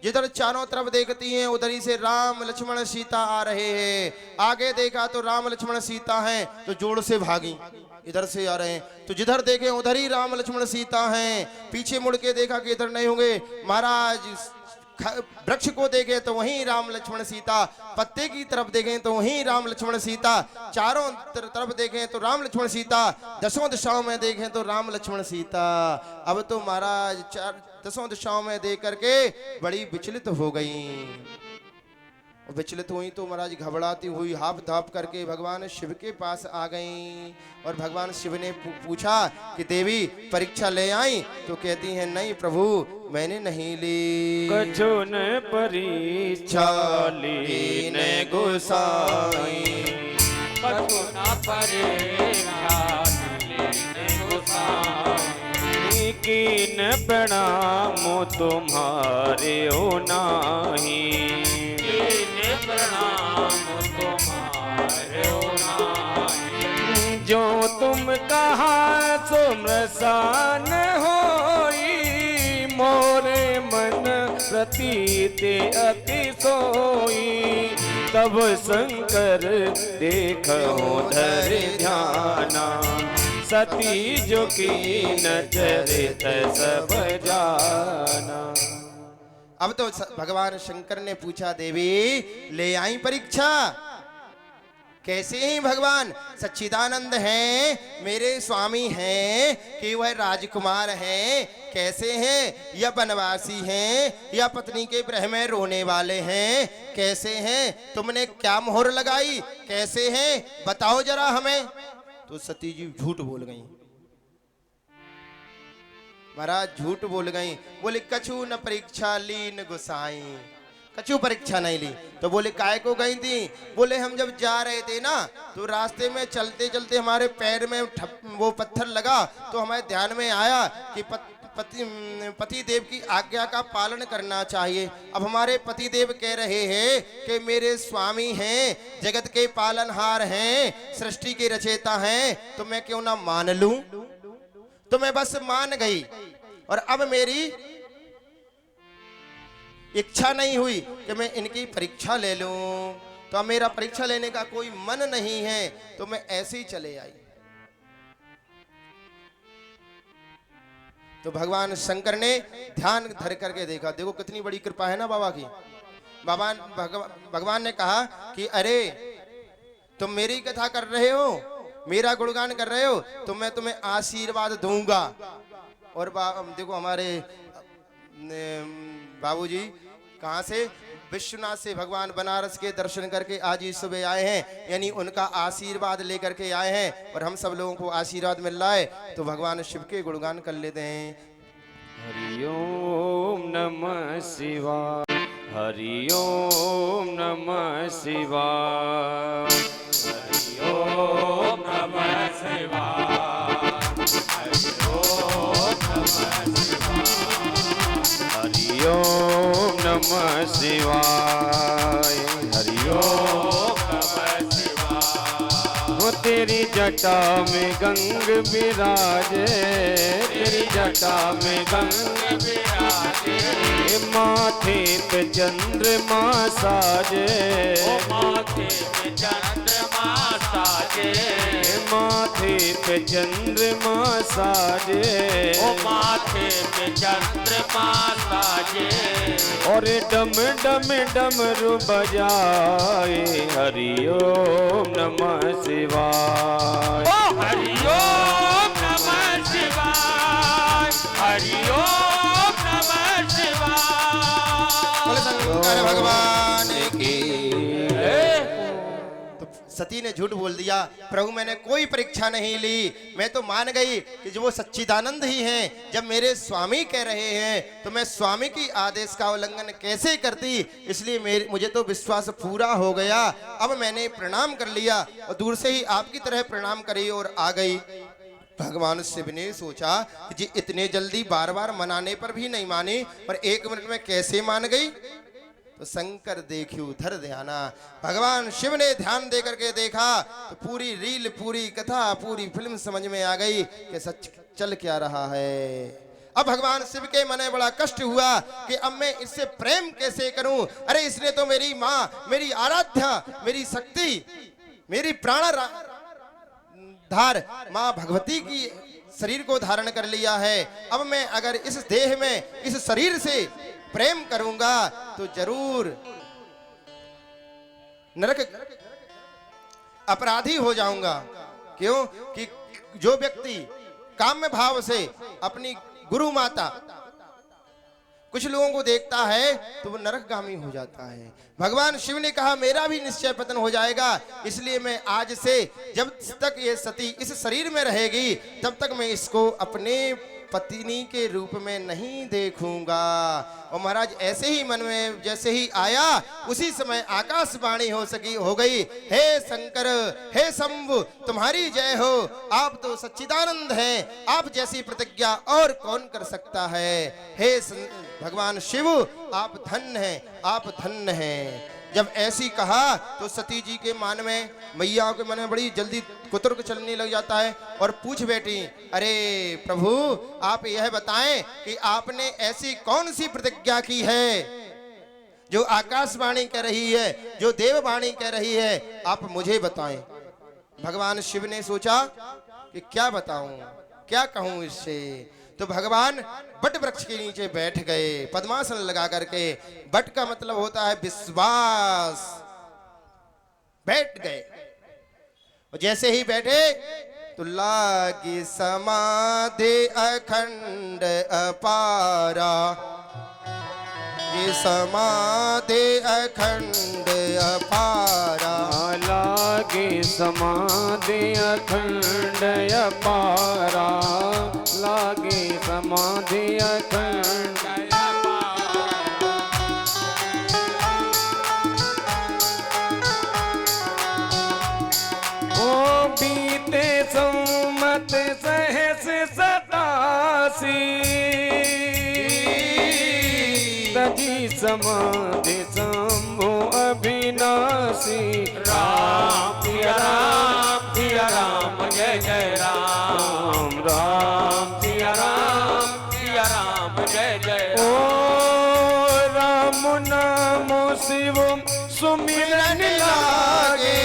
जिधर चारों तरफ देखती हैं उधर ही से राम लक्ष्मण सीता आ रहे हैं। आगे देखा तो राम लक्ष्मण सीता हैं, तो जोड़ से भागी, इधर से आ रहे हैं। तो जिधर देखे उधर ही राम लक्ष्मण सीता हैं। पीछे मुड़ के देखा कि इधर नहीं होंगे महाराज। वृक्ष को देखे तो वहीं राम लक्ष्मण सीता, पत्ते की तरफ देखें तो वहीं राम लक्ष्मण सीता, चारों तरफ देखें तो राम लक्ष्मण सीता, दसों दिशाओं में देखें तो राम लक्ष्मण सीता। अब तो महाराज दसों दिशाओं में देख करके बड़ी विचलित हो गई। विचलित हुई तो महाराज घबराती हुई हाफ धाप करके भगवान शिव के पास आ गईं। और भगवान शिव ने पूछा कि देवी परीक्षा ले आई? तो कहती हैं नहीं प्रभु मैंने नहीं ली। कछु न परीक्षा लीने गोसाई, कछु न परीक्षा लीने गोसाई, कीन प्रणामो तुम्हारे ओ नाही, प्रणाम तुम्हारे नाही। जो तुम कहा सो मृषान होई, मोरे मन प्रतीत अति सोई। तब शंकर देखो धर ध्याना, सती जो कीन चरित सब जाना। अब तो भगवान शंकर ने पूछा देवी ले आई परीक्षा? कैसे ही भगवान सच्चिदानंद हैं, मेरे स्वामी हैं कि वह राजकुमार हैं? कैसे हैं? या बनवासी हैं या पत्नी के विरह में रोने वाले हैं? कैसे हैं? तुमने क्या मोहर लगाई? कैसे हैं बताओ जरा हमें। तो सती जी झूठ बोल गई महाराज, झूठ बोल गई। बोले कछु न परीक्षा लीन गोसाई, कछु परीक्षा नहीं ली। तो बोले काय को गई थी? बोले हम जब जा रहे थे ना तो रास्ते में चलते चलते हमारे पैर में वो पत्थर लगा, तो हमारे ध्यान में आया कि पति देव की आज्ञा का पालन करना चाहिए। अब हमारे पति देव कह रहे हैं कि मेरे स्वामी हैं, जगत के पालनहार हैं, सृष्टि के रचयिता हैं, तो मैं क्यों ना मान लूं? तो मैं बस मान गई। और अब मेरी इच्छा नहीं हुई कि मैं इनकी परीक्षा ले लूं। तो अब मेरा परीक्षा लेने का कोई मन नहीं है, तो मैं ऐसे ही चले आई। तो भगवान शंकर ने ध्यान धर करके देखा। देखो कितनी बड़ी कृपा है ना बाबा की। भगवान ने कहा कि अरे तुम मेरी कथा कर रहे हो, मेरा गुणगान कर रहे हो, तो मैं तुम्हें आशीर्वाद दूंगा। और देखो हमारे बाबूजी कहाँ से? विश्वनाथ से भगवान बनारस के दर्शन करके आज ही सुबह आए हैं, यानी उनका आशीर्वाद लेकर के आए हैं। और हम सब लोगों को आशीर्वाद मिल रहा है, तो भगवान शिव के गुणगान कर लेते हैं। हरि ओम नमः शिवाय, हरि ओम नमः शिवाय, हरि ओम नमः शिवाय, हरि ओम नमः शिवाय, हरि ओम नमः शिवाय, हरि ओम नमः शिवाय। वो तेरी जटा में गंग विराजे, तेरी जटा में गंग विराजे, माथे पे चंद्रमा साजे, ओ माथे पे चंद्रमा साजे, माथे पे चंद्रमा साजे, ओ माथे पे चंद्रमा साजे। और डम डम डमरू बजाए, हरि ओम नमः शिवाय, ओ हरि ओम नमः शिवाय, हरि ओम नमः शिवाय। बोले शंकर भगवान की। तो सती ने झूठ बोल दिया, प्रभु मैंने कोई परीक्षा नहीं ली, मैं तो मान गई कि जो वो सच्चिदानंद ही हैं। जब मेरे स्वामी कह रहे हैं तो मैं स्वामी की आदेश का उल्लंघन कैसे करती? इसलिए मुझे तो विश्वास पूरा हो गया। अब मैंने प्रणाम कर लिया और दूर से ही आपकी तरह प्रणाम करी और आ गई। भगवान शिव ने सोचा कि जी इतने जल्दी बार बार मनाने पर भी नहीं मानी, पर 1 मिनट में कैसे मान गई? तो शंकर देखियो धर ध्याना। भगवान शिव ने ध्यान दे करके देखा तो पूरी रील, पूरी कथा, पूरी फिल्म समझ में आ गई कि सच चल क्या रहा है। अब भगवान शिव के मन में बड़ा कष्ट हुआ कि अब मैं इससे प्रेम कैसे करूं। अरे इसने तो मेरी माँ, मेरी आराध्या, मेरी शक्ति, मेरी प्राण धार माँ भगवती की शरीर को धारण कर लिया है। अब मैं अगर इस देह में, इस शरीर से प्रेम करूंगा तो जरूर नरक अपराधी हो जाऊंगा। क्यों कि जो व्यक्ति काम्य भाव से अपनी गुरु माता, कुछ लोगों को देखता है तो वो नरकगामी हो जाता है। भगवान शिव ने कहा मेरा भी निश्चय पतन हो जाएगा, इसलिए मैं आज से जब तक ये सती इस शरीर में रहेगी तब तक मैं इसको अपने पत्नी के रूप में नहीं देखूंगा। और महाराज ऐसे ही मन में जैसे ही आया उसी समय आकाशवाणी हो गई, हे शंकर, हे शंभु, तुम्हारी जय हो। आप तो सच्चिदानंद हैं, आप जैसी प्रतिज्ञा और कौन कर सकता है। हे भगवान शिव, आप धन्य हैं, आप धन्य हैं। जब ऐसी कहा तो सती जी के मन में, मैया के मन में बड़ी जल्दी कुतर्क चलने लग जाता है और पूछ बैठी, अरे प्रभु आप यह बताएं कि आपने ऐसी कौन सी प्रतिज्ञा की है जो आकाशवाणी कह रही है, जो देववाणी कह रही है, आप मुझे बताएं। भगवान शिव ने सोचा कि क्या बताऊं, क्या कहूं इससे। तो भगवान बट वृक्ष के नीचे बैठ गए पद्मासन लगा करके। बट का मतलब होता है विश्वास। बैठ गए और जैसे ही बैठे तो लागी समाधि अखंड अपारा, ये समाधि अखंड अपारा। लागे समाधि अखंड अपारा, लागे समाधि अखंड ओ बीते सम्मत सहस 87 तजी समाधि शंभु अविनाशी। राम सिया राम जय जय राम, राम सिया राम जय जय ओ राम नाम शिव सुमिरन लागे,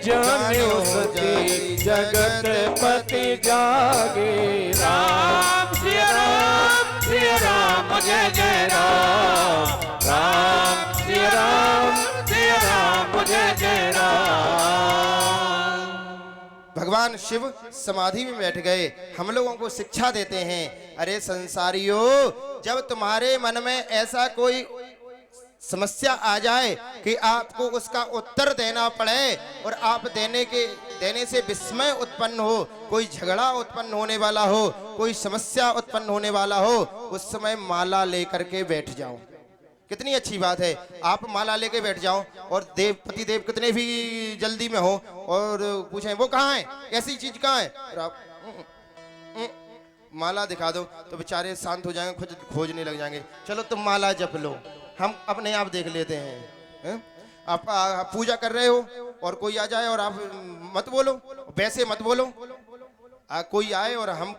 जान्यो सती जगत पति जागे। राम सिया राम जय जय राम, राम सिया राम जय जय राम। भगवान शिव समाधि में बैठ गए। हम लोगों को शिक्षा देते हैं, अरे संसारियों, जब तुम्हारे मन में ऐसा कोई समस्या आ जाए कि आपको उसका उत्तर देना पड़े और आप देने से विस्मय उत्पन्न हो, कोई झगड़ा उत्पन्न होने वाला हो, कोई समस्या उत्पन्न होने वाला हो, उस समय माला लेकर के बैठ जाओ। कितनी अच्छी बात है, आप माला लेके बैठ जाओ और पति देव कितने भी जल्दी में हो और पूछें वो कहाँ है, ऐसी चीज कहाँ है, और आप माला दिखा दो तो बेचारे शांत हो जाएंगे, खुद खोजने लग जाएंगे। चलो तुम माला जप लो, हम अपने आप देख लेते हैं। आप पूजा कर रहे हो और कोई आ जाए और आप मत बोलो, वैसे मत बोलो। कोई आए और हम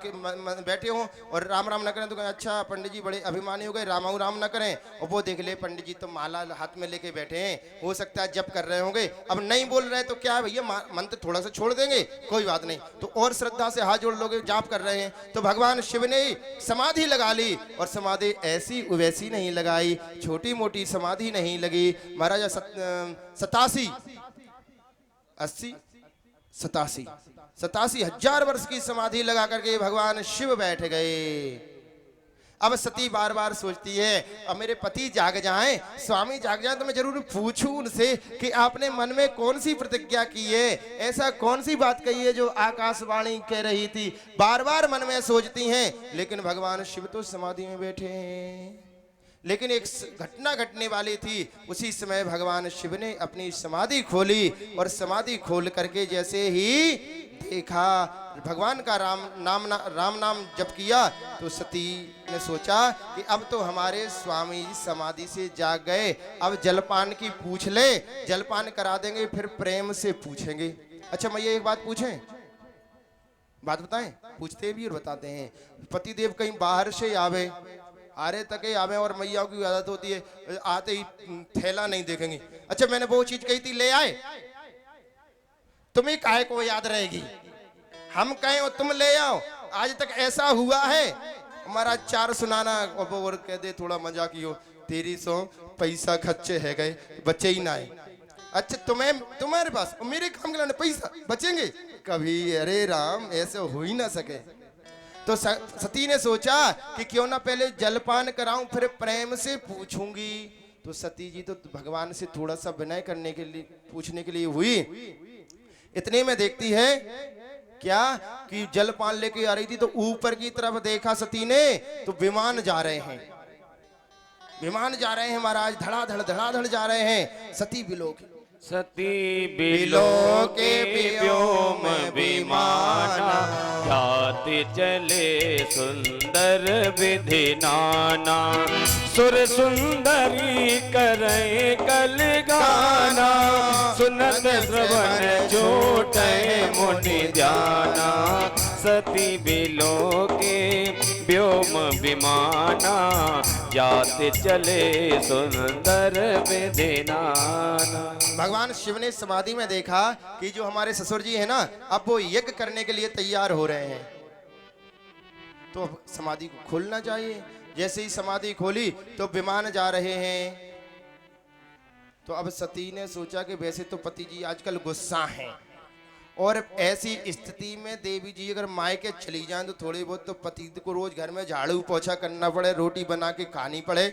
बैठे हों और राम राम न करें तो कहें अच्छा पंडित जी बड़े अभिमानी हो गए, राम न करें, और वो देख ले पंडित जी तो माला हाथ में लेके बैठे हैं, हो सकता है जप कर रहे होंगे, अब नहीं बोल रहे तो क्या है भैया, मंत्र थोड़ा सा छोड़ देंगे, कोई बात नहीं, तो और श्रद्धा से हाथ जोड़ लोगे, जाप कर रहे हैं। तो भगवान शिव ने समाधि लगा ली और समाधि ऐसी वैसी नहीं लगाई, छोटी मोटी समाधि नहीं लगी महाराजा। 87 हजार वर्ष की समाधि लगा करके भगवान शिव बैठ गए। अब सती बार बार सोचती है अब मेरे पति जाग जाएं, स्वामी जाग जाएं तो मैं जरूर पूछूं उनसे कि आपने मन में कौन सी प्रतिज्ञा की है, ऐसा कौन सी बात कही है जो आकाशवाणी कह रही थी। बार बार मन में सोचती हैं, लेकिन भगवान शिव तो समाधि में बैठे हैं। लेकिन एक घटना घटने वाली थी, उसी समय भगवान शिव ने अपनी समाधि खोली और समाधि खोल करके जैसे ही देखा भगवान का राम नाम जप किया तो सती ने सोचा कि अब तो हमारे स्वामी जी समाधि से जाग गए, अब जलपान की पूछ ले, जलपान करा देंगे, फिर प्रेम से पूछेंगे। अच्छा मैं ये एक बात पूछें, बात बताएं, पूछते भी और बताते हैं। पतिदेव कहीं बाहर से आवे, आरे तक आवे, और मैया की आदत होती है आते ही थैला नहीं देखेंगे। अच्छा मैंने वो चीज कही थी ले आए, तुम्हें काहे को याद रहेगी, हम कहें और तुम ले आओ। आज तक ऐसा हुआ है हमारा चार सुनाना और कह दे थोड़ा मजाक ही हो, तेरी सो पैसा खर्चे है गए बचे ही ना आए। अच्छा तुम्हें तुम्हारे पास और मेरे काम के लिए पैसा बचेंगे कभी, अरे राम ऐसे हो ही ना सके। तो सती ने सोचा कि क्यों ना पहले जलपान कराऊं फिर प्रेम से पूछूंगी। तो सती जी तो भगवान से थोड़ा सा विनय करने के लिए पूछने के लिए हुई। इतने में देखती है क्या कि जलपान लेके आ रही थी, तो ऊपर की तरफ देखा सती ने तो विमान जा रहे हैं, विमान जा रहे हैं महाराज, धड़ाधड़ जा रहे हैं। सती बिलोकी सती बिलोके व्योम विमाना, जाति चले सुंदर विधि नाना। सुर सुंदरी करे कल गाना, सुनत श्रवण छूटे मुनि ध्याना। सती बिलोके व्योम विमाना, जाति चले सुंदर विधि नाना। भगवान शिव ने समाधि में देखा कि जो हमारे ससुर जी हैं ना, अब वो यज्ञ करने के लिए तैयार हो रहे हैं, तो अब समाधि को खोलना चाहिए। जैसे ही समाधि खोली तो विमान जा रहे हैं। तो अब सती ने सोचा कि वैसे तो पति जी आजकल गुस्सा हैं, और ऐसी स्थिति में देवी जी अगर मायके चली जाएं तो थोड़ी बहुत तो पति को रोज घर में झाड़ू पोछा करना पड़े, रोटी बना के खानी पड़े,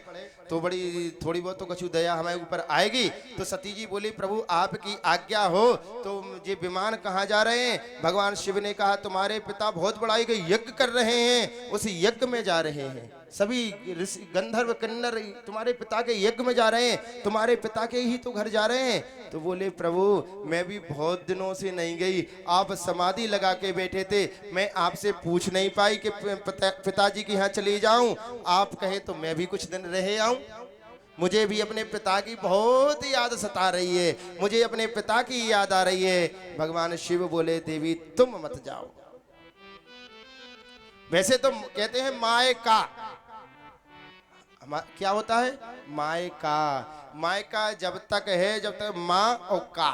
तो बड़ी थोड़ी बहुत तो कछु दया हमारे ऊपर आएगी। तो सती जी बोली प्रभु आपकी आज्ञा हो तो ये विमान कहाँ जा रहे हैं। भगवान शिव ने कहा तुम्हारे पिता बहुत बड़ा एक यज्ञ कर रहे हैं, उस यज्ञ में जा रहे हैं। सभी ऋषि गंधर्व किन्नर तुम्हारे पिता के यज्ञ में जा रहे हैं, तुम्हारे पिता के ही तो घर जा रहे हैं। तो बोले प्रभु मैं भी बहुत दिनों से नहीं गई, आप समाधि लगा के बैठे थे, मैं आपसे पूछ नहीं पाई कि पिताजी के यहाँ चली जाऊं, आप कहे तो मैं भी कुछ दिन रहे आऊं। मुझे भी अपने पिता की बहुत याद सता रही है, मुझे अपने पिता की याद आ रही है। भगवान शिव बोले देवी तुम मत जाओ। वैसे तो कहते हैं मायका, क्या होता है मायका, मायका जब तक है जब तक माँ और का,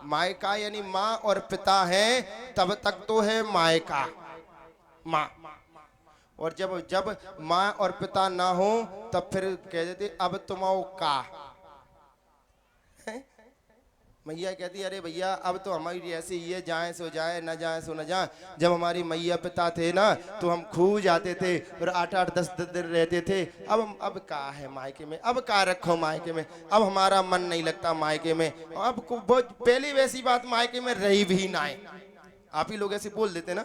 मायका यानी माँ और पिता है तब तक तो है मायका माँ, और जब जब माँ और पिता ना हो तब फिर कह देते अब तुम आओ का। मैया कहती अरे भैया अब तो हमारी ऐसे ये जाए सो जाए, न जाए सो न जाए। जब हमारी मैया पिता थे ना तो हम खूब जाते थे और 8-8 10-10 दिन रहते थे। अब का है मायके में, अब का रखो मायके में, अब हमारा मन नहीं लगता मायके में। अब बहुत पहली वैसी बात मायके में रही भी ना है, आप ही लोग ऐसे बोल देते ना,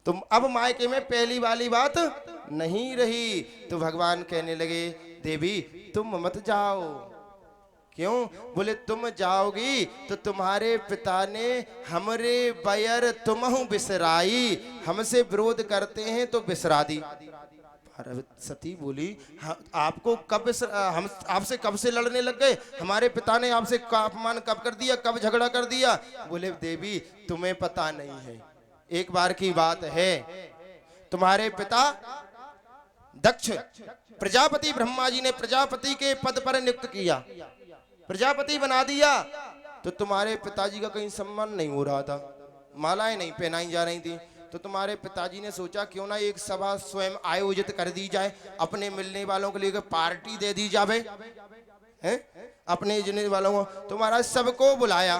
तो अब मायके में पहली वाली बात नहीं रही। तो भगवान कहने लगे देवी तुम मत जाओ। क्यों? बोले तुम जाओगी तो तुम्हारे पिता ने हमरे बैर तुमहु बिसराई, हमसे विरोध करते हैं तो बिसरा दी। सती बोली आपको कब हम आपसे कब से लड़ने लग गए, हमारे पिता ने आपसे अपमान कब कर दिया, कब झगड़ा कर दिया। बोले देवी तुम्हें पता नहीं है, एक बार की बात है, तुम्हारे पिता दक्ष प्रजापति ब्रह्मा जी ने प्रजापति के पद पर नियुक्त किया, प्रजापति बना दिया, तो तुम्हारे पिताजी का कहीं सम्मान नहीं हो रहा था, मालाएं नहीं पहनाई जा रही थी। तो तुम्हारे पिताजी ने सोचा क्यों ना एक सभा स्वयं आयोजित कर दी जाए, अपने मिलने वालों के लिए पार्टी दे दी जावे, हैं अपने जिन्हें वालों को। तो महाराज सबको बुलाया,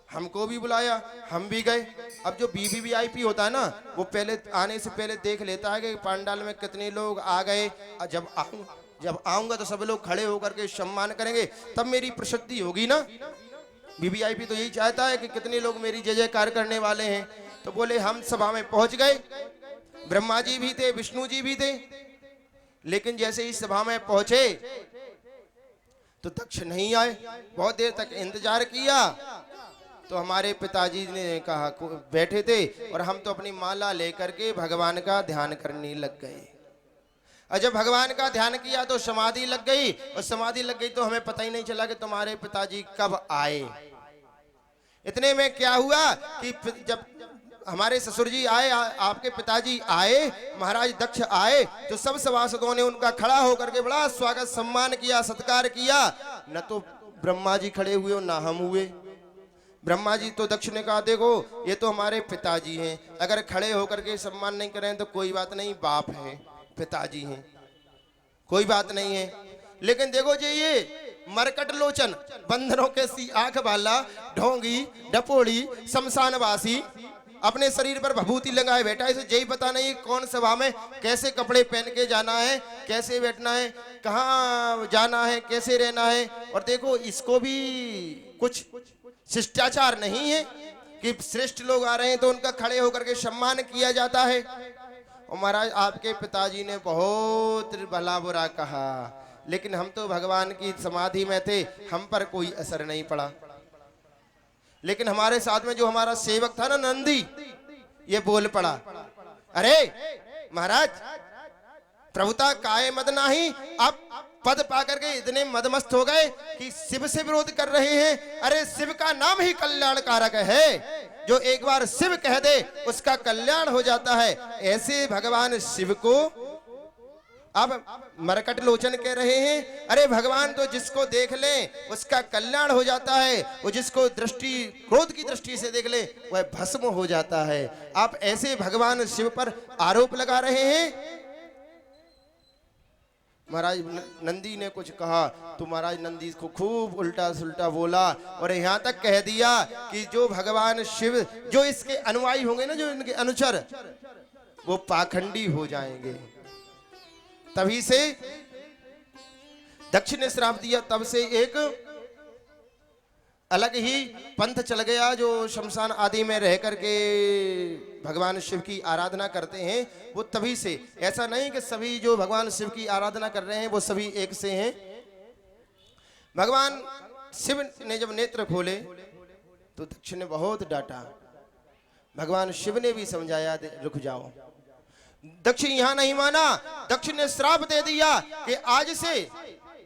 हमको भी बुलाया, हम भी गए। अब जो वीवीआईपी होता है ना वो पहले आने से पहले देख लेता है कि पंडाल में कितने लोग आ गए। जब आऊंगा तो सब लोग खड़े होकर के सम्मान करेंगे, तब मेरी प्रसिद्धि होगी ना। वीवीआईपी तो यही चाहता है कि कितने लोग मेरी जय जयकार करने वाले हैं। तो बोले हम सभा में पहुंच गए, ब्रह्मा जी भी थे, विष्णु जी भी थे, लेकिन जैसे ही सभा में पहुंचे तो दक्ष नहीं आए। बहुत देर तक इंतजार किया तो हमारे पिताजी ने कहा बैठे थे और हम तो अपनी माला लेकर के भगवान का ध्यान करने लग गए। और जब भगवान का ध्यान किया तो समाधि लग गई, और समाधि लग गई तो हमें पता ही नहीं चला कि तुम्हारे पिताजी कब आए। इतने में क्या हुआ कि जब हमारे ससुर जी आए, आपके पिताजी आए, महाराज दक्ष आए, तो सब सभासदों ने उनका खड़ा होकर के बड़ा स्वागत सम्मान किया, सत्कार किया। न तो ब्रह्मा जी खड़े हुए ना हम हुए। ब्रह्मा जी तो दक्ष ने कहा देखो ये तो हमारे पिताजी हैं, अगर खड़े होकर के सम्मान नहीं करें तो कोई बात नहीं, बाप है, पिताजी हैं, कोई बात नहीं है। लेकिन देखो जी ये मरकट लोचन, बंदरों के सी आंख वाला, ढोंगी, डपोड़ी, शमशानवासी, अपने शरीर पर भभूति लगाए बैठा, इसे यही पता नहीं कौन सभा में कैसे कपड़े पहन के जाना है, कैसे बैठना है, कहाँ जाना है, कैसे रहना है। और देखो इसको भी कुछ शिष्टाचार नहीं है कि श्रेष्ठ लोग आ रहे हैं तो उनका खड़े होकर के सम्मान किया जाता है। और महाराज आपके पिताजी ने बहुत भला बुरा कहा, लेकिन हम तो भगवान की समाधि में थे, हम पर कोई असर नहीं पड़ा। लेकिन हमारे साथ में जो हमारा सेवक था ना नंदी, ये बोल पड़ा, अरे महाराज प्रभुता काय मद नाही, अब पद पाकर के इतने मदमस्त हो गए कि शिव से विरोध कर रहे हैं। अरे शिव का नाम ही कल्याणकारक है, जो एक बार शिव कह दे उसका कल्याण हो जाता है। ऐसे भगवान शिव को अब मरकट लोचन कह रहे हैं। अरे भगवान तो जिसको देख ले उसका कल्याण हो जाता है, वो जिसको दृष्टि क्रोध की दृष्टि से देख ले वह भस्म हो जाता है। आप ऐसे भगवान शिव पर आरोप लगा रहे हैं। महाराज नंदी ने कुछ कहा तो महाराज नंदी को खूब उल्टा सुल्टा बोला और यहाँ तक कह दिया कि जो भगवान शिव, जो इसके अनुयायी होंगे ना, जो इनके अनुचर, वो पाखंडी हो जाएंगे। तभी से दक्ष ने श्राप दिया, तब से एक अलग ही पंथ चल गया जो शमशान आदि में रह करके भगवान शिव की आराधना करते हैं। वो तभी से, ऐसा नहीं कि सभी जो भगवान शिव की आराधना कर रहे हैं वो सभी एक से हैं। भगवान शिव ने जब नेत्र खोले तो दक्ष ने बहुत डांटा, भगवान शिव ने भी समझाया रुक जाओ। दक्ष यहां नहीं माना, दक्ष ने श्राप दे दिया कि आज से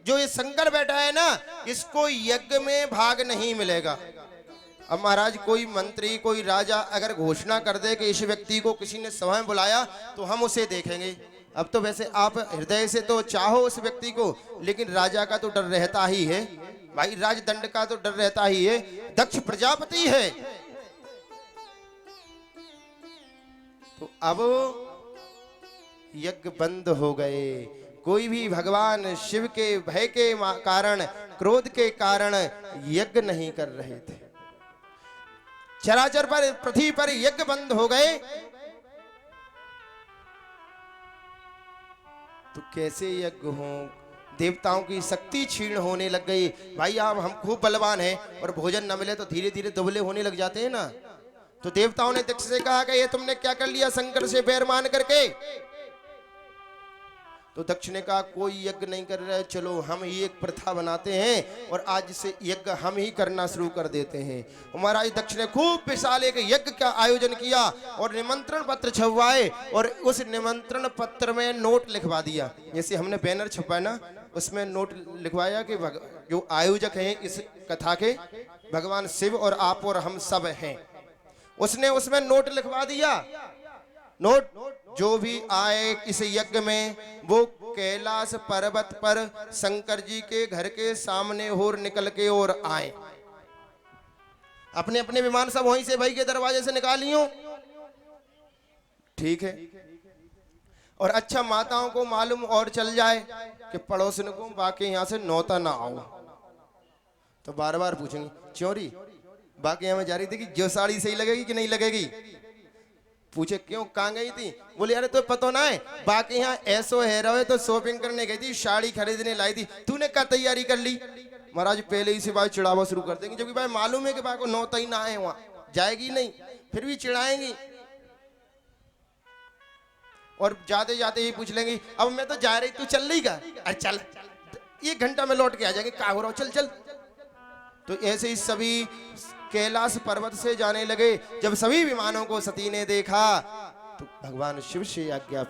जो ये शंकर बैठा है ना, इसको यज्ञ में भाग नहीं मिलेगा। अब महाराज कोई मंत्री, कोई राजा अगर घोषणा कर दे कि इस व्यक्ति को किसी ने सभा में बुलाया तो हम उसे देखेंगे। अब तो वैसे आप हृदय से तो चाहो उस व्यक्ति को, लेकिन राजा का तो डर रहता ही है भाई, राजदंड का तो डर रहता ही है। दक्ष प्रजापति है, तो अब यज्ञ बंद हो गए। कोई भी भगवान शिव के भय के कारण, क्रोध के कारण यज्ञ नहीं कर रहे थे। चराचर पर, पृथ्वी पर यज्ञ बंद हो गए तो कैसे यज्ञ हो? देवताओं की शक्ति क्षीण होने लग गई। भाई आप हम खूब बलवान हैं और भोजन न मिले तो धीरे धीरे दुबले होने लग जाते हैं ना। तो देवताओं ने दक्ष से कहा कि ये तुमने क्या कर लिया शंकर से बैर मान करके? तो दक्ष ने कहा कोई यज्ञ नहीं कर रहे, चलो हम ही एक प्रथा बनाते हैं और आज से यज्ञ हम ही करना शुरू कर देते हैं। महाराज दक्ष ने खूब विशाल एक यज्ञ का आयोजन किया और निमंत्रण पत्र छपवाए और उस निमंत्रण पत्र में नोट लिखवा दिया। जैसे हमने बैनर छपवाया ना, उसमें नोट लिखवाया कि जो आयोजक हैं इस कथा के भगवान शिव और आप और हम सब हैं। उसने उसमें नोट लिखवा दिया, नोट जो भी आए इस यज्ञ में वो कैलाश पर्वत पर शंकर जी के घर के सामने होर निकल के और आए। अपने अपने विमान सब वहीं से भाई के दरवाजे से निकालियो, ठीक है। और अच्छा माताओं को मालूम और चल जाए कि पड़ोसन को बाकी यहाँ से नौता ना आओ, तो बार बार पूछेंगे चोरी बाकी यहाँ में जा रही थी कि जो साड़ी सही लगेगी कि नहीं लगेगी। पूछे क्यों, कहाँ गई थी? बोले अरे तो पता ना है बाकी यहाँ ऐसो है रहे तो शॉपिंग करने गई थी, साड़ी खरीदने लाई थी, तूने क्या तैयारी कर ली? महाराज पहले ही से भाई चिढ़ावा शुरू कर देंगे, जबकि भाई मालूम है कि भाई को नौता ही ना है, वहां जाएगी नहीं, फिर भी चिढ़ाएंगी। और जाते जाते ही पूछ लेंगी अब मैं तो जा रही, तू चल रही का? अरे चल 1 घंटा में लौट के आ जाएंगे, क्या हो रहा, चल चल। तो ऐसे ही सभी कैलाश पर्वत से जाने लगे। जब सभी विमानों को सती ने देखा तो भगवान शिव से आज्ञा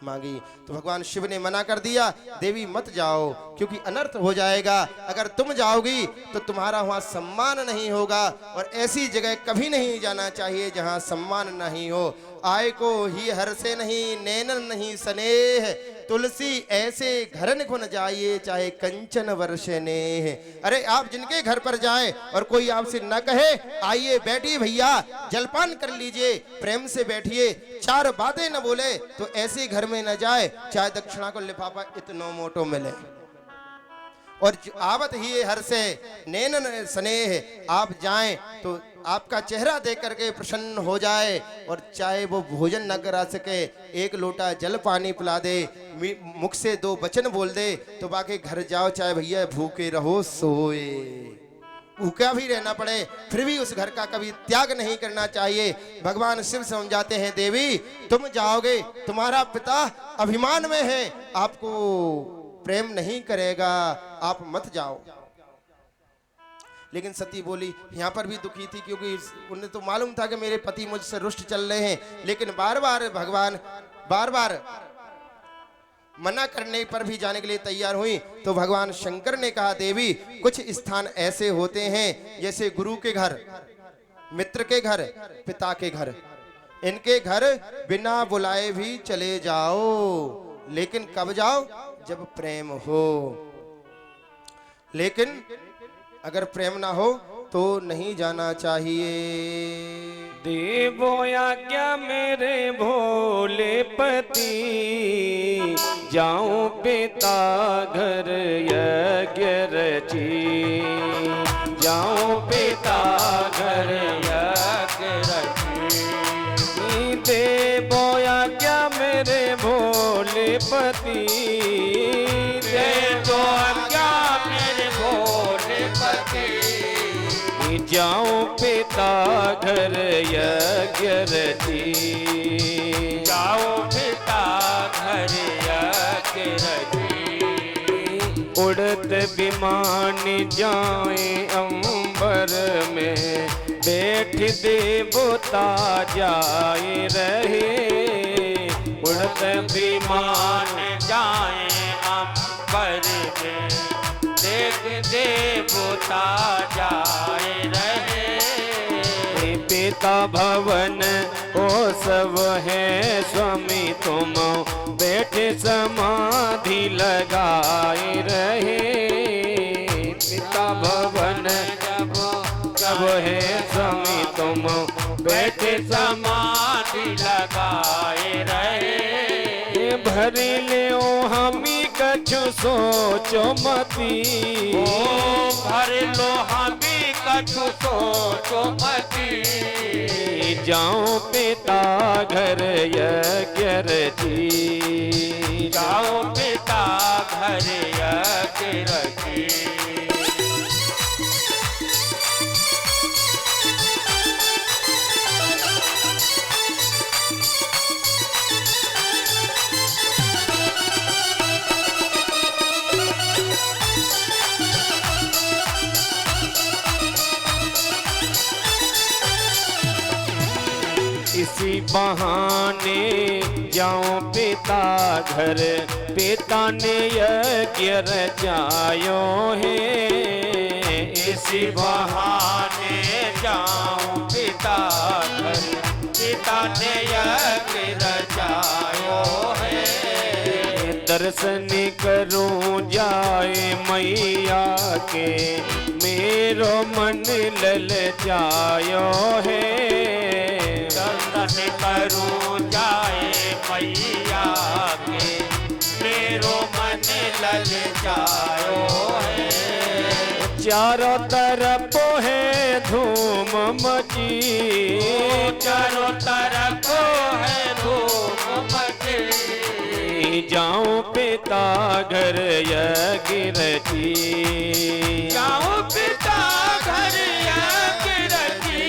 मांगी। तो भगवान शिव ने मना कर दिया, देवी मत जाओ क्योंकि अनर्थ हो जाएगा। अगर तुम जाओगी तो तुम्हारा वहां सम्मान नहीं होगा और ऐसी जगह कभी नहीं जाना चाहिए जहां सम्मान नहीं हो। आय को ही हर से नहीं, नैनन नहीं स्नेह, तुलसी ऐसे घरन खुन जाइए चाहे कंचन वर्षे नेह। अरे आप जिनके घर पर जाए और कोई आपसे न कहे आइए बैठिए भैया जलपान कर लीजिए, प्रेम से बैठिए, चार बातें न बोले तो ऐसे घर में न जाए चाहे दक्षिणा को लिफाफा इतनो मोटो मिले। और आवत ही हर से नैनन स्नेह, आप जाएं तो आपका चेहरा देख करके प्रसन्न हो जाए और चाहे वो भोजन न करा सके एक लोटा जल पानी पिला दे, मुख से दो वचन बोल दे तो बाकी घर जाओ चाहे भैया भूखे रहो सोए, भूखा भी रहना पड़े फिर भी उस घर का कभी त्याग नहीं करना चाहिए। भगवान शिव समझाते हैं देवी तुम जाओगे, तुम्हारा पिता अभिमान में है, आपको प्रेम नहीं करेगा, आप मत जाओ। लेकिन सती बोली, यहाँ पर भी दुखी थी क्योंकि उन्हें तो मालूम था कि मेरे पति मुझसे रुष्ट चल रहे हैं, लेकिन बार बार भगवान बार बार मना करने पर भी जाने के लिए तैयार हुई। तो भगवान शंकर ने कहा देवी कुछ स्थान ऐसे होते हैं जैसे गुरु के घर, मित्र के घर, पिता के घर, इनके घर बिना बुलाए भी चले जाओ, लेकिन कब जाओ जब प्रेम हो। लेकिन अगर प्रेम ना हो तो नहीं जाना चाहिए। देवो आज्ञा मेरे भोले पति, जाऊं पिता घर यज्ञ रची, जाऊं पिता घर यज्ञ रची। देवो आज्ञा मेरे भोले पति, देवो आज्ञा मेरे भोले पति, जाऊं पिता घर यज्ञ रची, जाऊं पिता घर यज्ञ रची। उड़त विमान जाए अंबर में, बैठ देवता जाए रहे, उड़त विमान जाए अंबर में, देख देवता जाए रहे। पिता भवन ओ सब है स्वामी, तुम बैठे समाधि लगाए रहे। पिता भवन जब है स्वामी, तुम बैठे समाधि लगाए रहे। भर ले हमी कछु सोचो मती, ओ भर लो हमी कछु सोचो मती। जाऊं पिता घर यज्ञ रची, जाऊं पिता घर यज्ञ रची। इसी बहाने जाऊं पिता घर, पिता ने यज्ञ रचायो है। इसी बहाने जाऊं पिता घर, पिता ने यज्ञ रचायो है। दर्शन करूं जाए मैया के, मेरो मन ललचायो है। दर्शन करूं जाए मैया के, मेरो मन ललचायो है। चारों तरफ है धूम मची, चारों तरफ है धूम मची। जाऊं पिता घर यज्ञ रची, जाऊं पिता घर यज्ञ रची।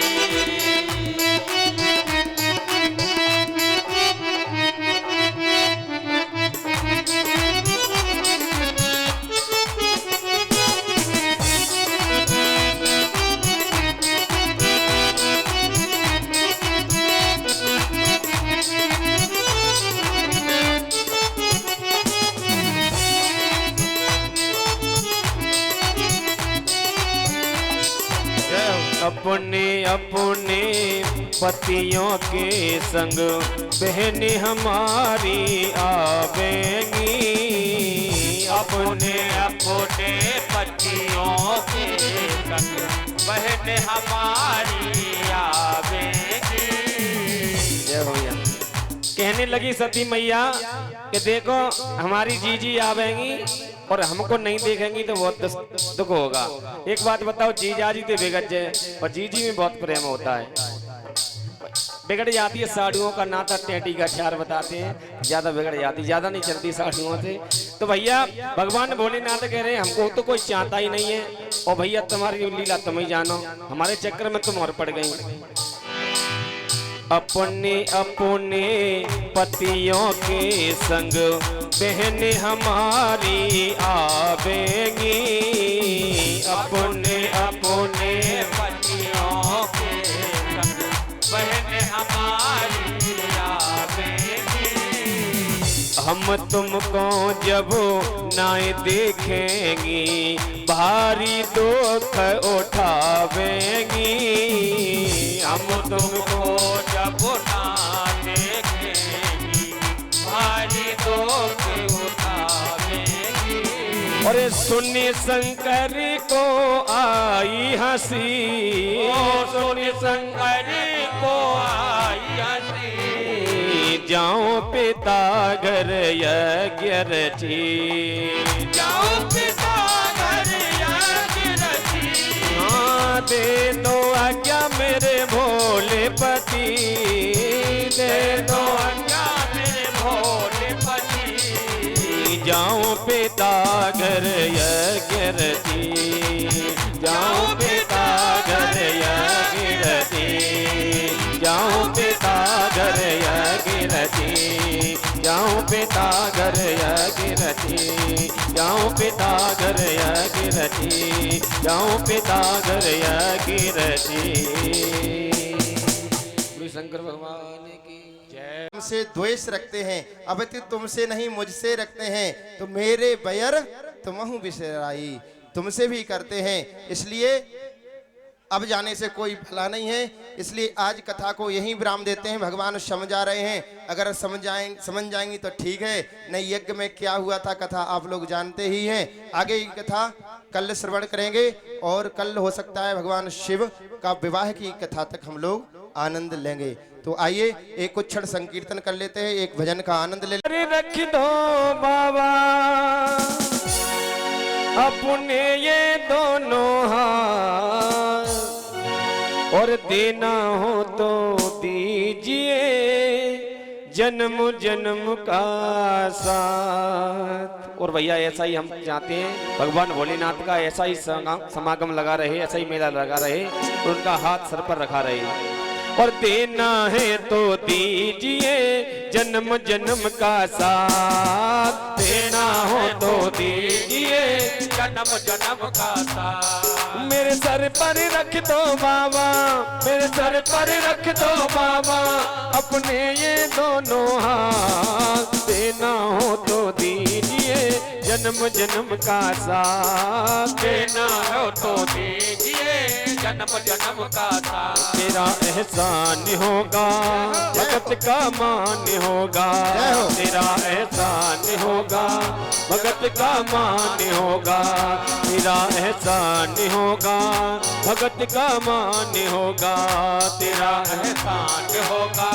अपने अपने पतियों के संग बहन हमारी आवेंगी। अपने अपने पतियों के संग बहन हमारी आवेगी। जय हो भैया। कहने लगी सती मैया कि देखो हमारी जीजी आवेंगी और हमको नहीं देखेंगी तो बहुत दुख होगा। एक बात बताओ, जीजाजी तो बिगड़ जाए और जीजी में बहुत प्रेम होता है। बिगड़ जाती है साड़ियों का नाता, टेटी का चार बताते हैं, ज्यादा बिगड़ जाती, ज्यादा नहीं चलती साड़ियों से। तो भैया भगवान भोलेनाथ कह रहे हैं हमको तो कोई चाहता ही नहीं है, और भैया तुम्हारी लीला तुम ही जानो, हमारे चक्कर में तुम और पड़ गई। अपने अपने पतियों के संग बहन हमारी आवेंगी। अपने अपने पतियों के संग बहन हमारी आवेगी। हम तुमको जब नाय देखेंगी भारी दुख उठावेंगी। हम तुमको जब ना देखेंगी भारी दुख उठावेगी। और सुनि शंकर को आई हंसी, सुनि शंकर को आई हंसी। जाऊं पिता घर यज्ञ रची, जाऊं पिता घर यज्ञ रची। हाँ दे दो आज्ञा मेरे भोले पति, दे दो आज्ञा मेरे भोले पति। जाऊं पिता घर यज्ञ रची, जाऊं पिता घर यज्ञ रची, जाऊं पिता घर यज्ञ रची, जाऊं पिता घर यज्ञ रची, जाऊं पिता घर यज्ञ रची, जाऊं पिता घर यज्ञ रची। शंकर भगवान की जय। तुमसे द्वेष रखते हैं, अब तुमसे नहीं मुझसे रखते हैं, तो मेरे बैर तुमहु बिसराई, तुमसे भी करते हैं, इसलिए अब जाने से कोई भला नहीं है। इसलिए आज कथा को यहीं विराम देते हैं। भगवान समझा रहे हैं, अगर समझ जाएंगी तो ठीक है, नहीं यज्ञ में क्या हुआ था कथा आप लोग जानते ही हैं। आगे की कथा कल श्रवण करेंगे, और कल हो सकता है भगवान शिव का विवाह की कथा तक हम लोग आनंद लेंगे। तो आइए एक कुछ क्षण संकीर्तन कर लेते हैं, एक भजन का आनंद ले। रख दो बाबा अपने ये दोनों हाथ, और देना हो तो दीजिए जन्म जन्म का साथ। और भैया ऐसा ही हम चाहते हैं, भगवान भोलेनाथ का ऐसा ही समागम लगा रहे, ऐसा ही मेला लगा रहे, उनका हाथ सर पर रखा रहे। और देना है तो दीजिए जन्म जन्म का साथ, देना हो तो दीजिए जन्म जन्म का साथ। मेरे सर पर रख दो बाबा, मेरे सर पर रख दो बाबा अपने ये दोनों हाथ, देना हो तो दीजिए जन्म जन्म का साथ, देना हो तो दीजिए जन्म जन्म का साथ। तेरा एहसान होगा भगत का मान होगा, तेरा एहसान होगा भगत का मान होगा, तेरा एहसान होगा भगत का मान होगा, तेरा एहसान होगा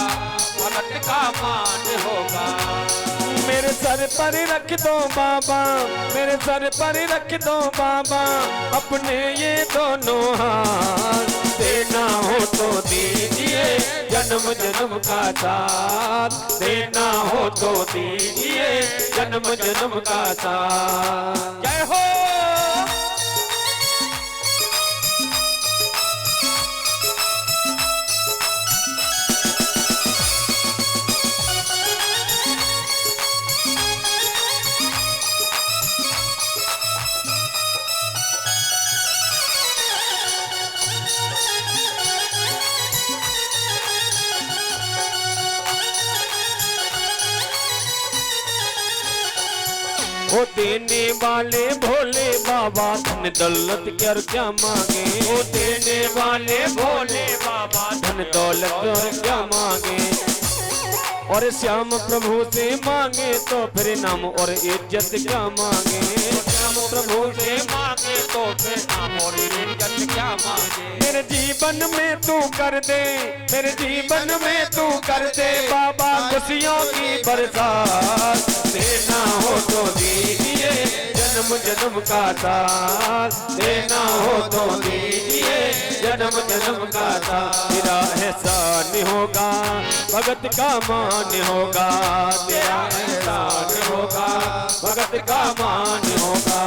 भगत का मान होगा। मेरे सर पर रख दो बाबा, मेरे सर पर रख दो बाबा अपने ये दोनों हाथ, देना हो तो दीजिए जन्म जन्म का साथ, देना हो तो दीजिए जन्म जन्म का साथ। जय हो। ओ देने वाले भोले बाबा धन दौलत क्या मांगे। ओ देने वाले भोले बाबा धन दौलत और क्या मांगे। और श्याम प्रभु से मांगे तो फिर नाम और इज्जत क्या मांगे। श्याम प्रभु से मांगे तो फिर नाम और इज्जत क्या मांगे। मेरे जीवन में तू कर दे, मेरे जीवन में तू कर दे बाबा खुशियों की बरसात। देना हो तो दीजिए जन्म जन्म का साथ, देना हो तो दीजिए जन्म जन्म का साथ। तेरा एहसान होगा भगत का मान होगा, तेरा एहसान होगा भगत का मान होगा।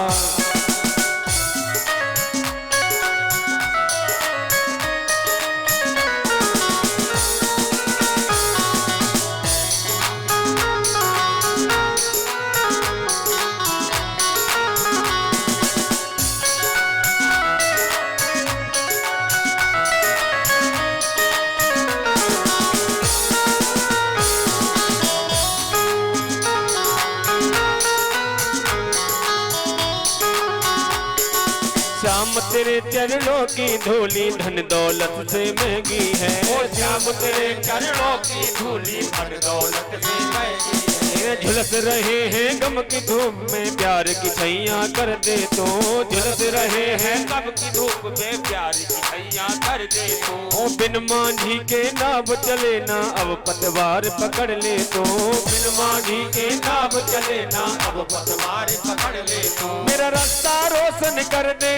श्याम तेरे चरणों की धूली धन दौलत से महंगी है। ओ श्याम तेरे चरणों की धूली धन दौलत से महंगी है। झुलस रहे हैं गम की धूप में प्यार की छैया कर दे तो, झुलस रहे हैं गम की धूप में प्यार की छैया कर दे तो। ओ बिन मांझी के नाव चले ना अब पतवार पकड़ ले तो, बिन मांझी के नाव चले ना अब पतवार पकड़ ले तो। मेरा रास्ता रोशन कर दे,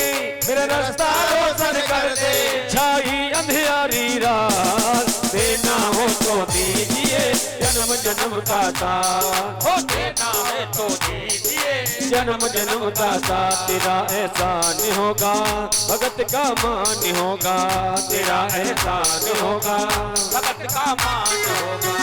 मेरा रास्ता रोशन कर दे छाई अंधियारी रात। देना हो तो दीजिए जन्म जन्म का साथ, हो देना है तो दीजिए जन्म जन्म का साथ। तेरा एहसान होगा भगत का मान होगा, तेरा एहसान होगा भगत का मान होगा।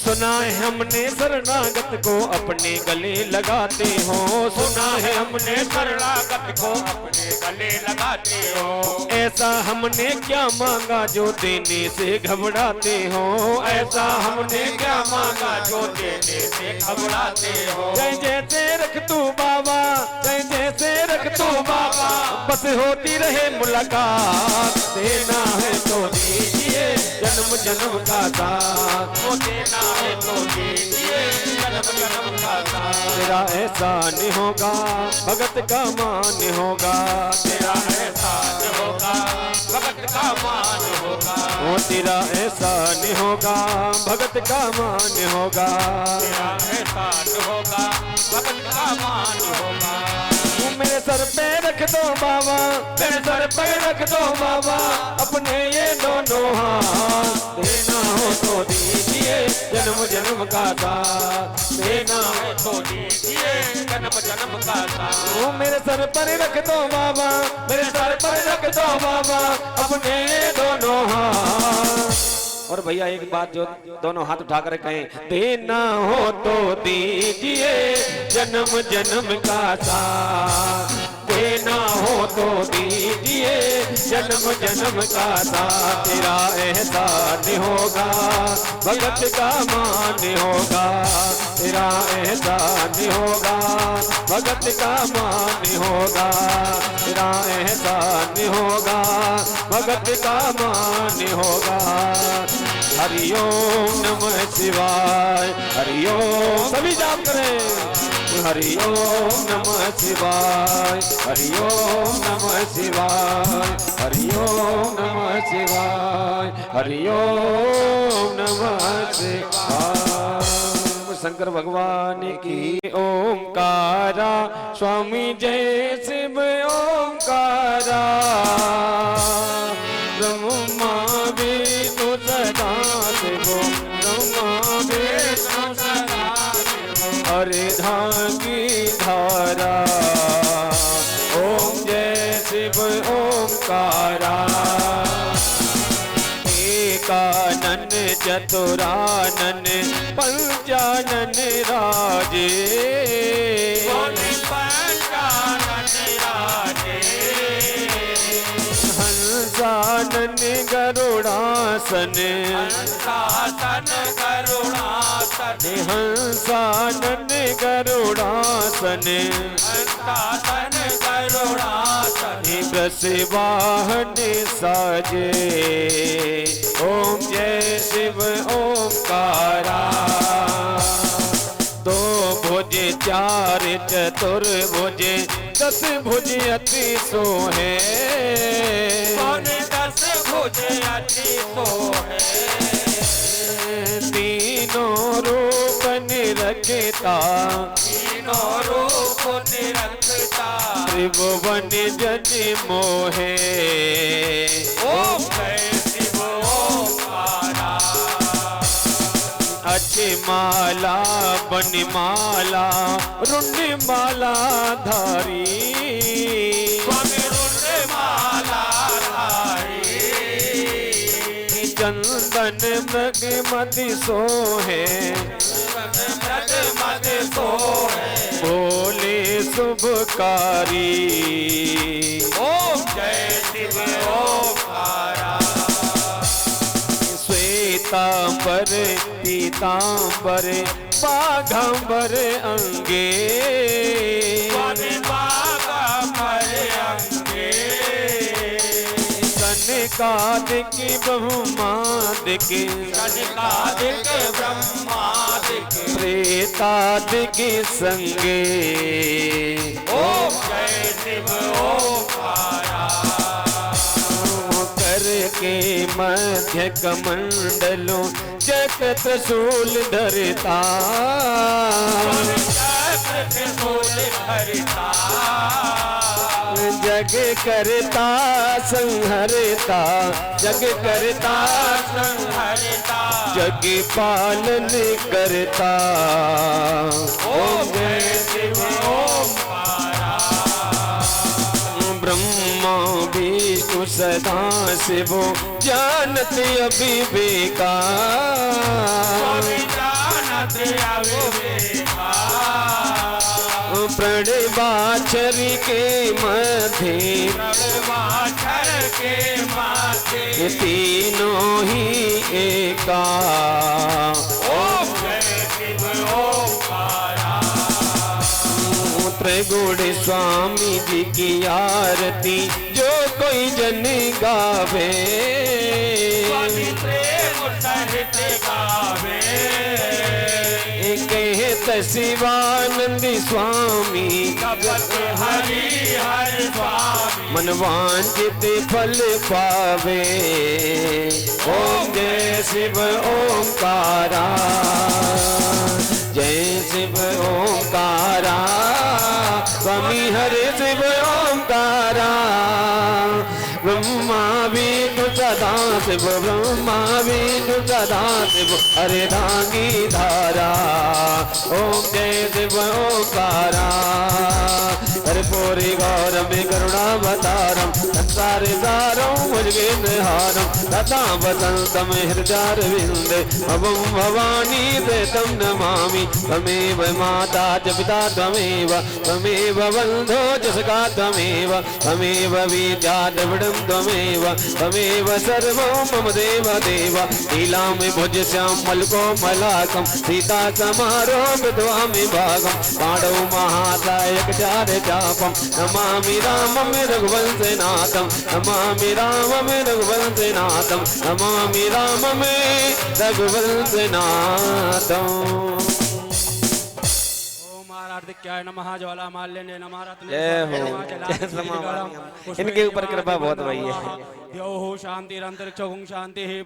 सुना है हमने शरणागत को अपने गले लगाते हो, सुना है हमने शरणागत को अपने गले लगाते हो। ऐसा हमने क्या मांगा जो देने से घबराते हो, ऐसा हमने क्या मांगा जो देने से घबराते हो। जय जैसे रख तू बाबा, जय जैसे रख तू बाबा बस होती रहे मुलाकात। देना है तो दीजिए जन्म जन्म का साथ, वो देना है तो दीजिए जन्म जन्म का साथ। तेरा एहसान होगा भगत का मान होगा, तेरा एहसान होगा भगत का मान होगा। वो तेरा एहसान होगा भगत का मान होगा। तेरा एहसान होगा भगत का मान होगा। तू मेरे सर पे रख दो बाबा, मेरे सर पे रख दो बाबा अपने ये दोनों हाथ। देना हो तो दीजिए जन्म जन्म का साथ, देना हो तो दीजिए जन्म जन्म का साथ। वो मेरे सर पर रख दो बाबा, मेरे सर पर रख दो बाबा अपने ये दोनों हाथ। और भैया एक बात जो दोनों हाथ उठाकर कहें, देना हो तो दीजिए जन्म जन्म का साथ, देना हो तो दीजिए जन्म जन्म का साथ। तेरा एहसान होगा भगत का मान होगा, तेरा एहसान होगा भगत का मान होगा, तेरा एहसान होगा भगत का मान होगा। हरिओम नमः शिवाय, हरिओम सभी जाप करें। हरिओम नमः शिवाय, हरिओम नमः शिवाय, हरिओम नमः शिवाय, हरिओम नमः शिवाय। शंकर भगवान की ओमकारा स्वामी जय शिव ओमकारा। ब्रह्मा विष्णु सदा शिवो, ब्रह्मा विष्णु सदा शिवो, हरे धाम की धारा। ओम जय शिव ओंकारा। एकानन चतुरानन पंचानन राजे। हंसानन गरुड़ासन। हंसासन करुणासन। हंसानन गरुड़ासन। हंसासन करुणासन। वृषवाहन साजे। ओम जय शिव ओंकारा। दो भुज चार चतुर्भुज दस भुज अति सोहे। दस भुज अति सोहे। तीनों रूप निरखता। तीनों रूप निरखता। त्रिभुवन जन मोहे। ओम जय शिव ओंकारा। अच्छी माला बनिमाला रुंडमाला धारी। रुंडमाला धारी। चंदन मृग मदि सोहे। मद सोहे। बोले शुभकारी। ओम जय शिव ओंकारा। श्वेतांबर पीतांबर बाघंबर अंगे। कनिकादिक ब्रह्मादिक। कनिकादिक ब्रह्मादिक। प्रेतादिक संगे। ओम जय शिव ओंकारा। करके मध्य कमंडलों चक्र त्रिशूल धरता। चक्र त्रिशूल धरता। जग करता संहरता। जग करता संहरता। जग पालन करता। ओम जय शिव ओंकारा। ब्रह्मा विष्णु सदा शिवो जानत अविवेका। जानत अविवेका। प्रणवाक्षर के मध्य। प्रणवाक्षर के मध्य। तीनों ही एका। ओम जय शिव ओंकारा। त्रिगुण स्वामी जी की आरती जो कोई जन गावे। सहित गावे। कहत शिवानंदी स्वामी जपत हरि हर स्वामी। मन वांछित फल पावे। ओम जय शिव ओंकारा। जय शिव ओंकारा। स्वामी हरे शिव ओंकारा। ब्रह्मा विष्णु सदा शिव। ब्रह्मा विष्णु सदा शिव हरे धांगी धारा। ओम जय शिव ओंकारा। हरे पूरी गौरम करुणावतारम संसार सारम भुजगेन्द्रहारम तथा वसंतम हृदयारविंदे अवं भवानी ते तम नमामि। त्वमेव माता च पिता त्वमेव। त्वमेव बन्धो च सखा त्वमेव। त्वमेव विद्या द्रविडं त्वमेव। त्वमेव सर्वं मम देव देव। नीलामि भुजस्यां मलकोमलाकं सीता समारोह विद्वामि भागं। पाण्डव महासायक चापं नमामि रामं रघुवंशनाथं। नमामि रामं रघुवंशनाथं। नमामि रामं रघुवंशनाथं। आराध्याय नमः ज्वाला माल्यने नमः रत्ने। जय हो। इनके ऊपर कृपा बहुत भई है। द्यौः शान्तिरन्तरिक्षं शान्तिः।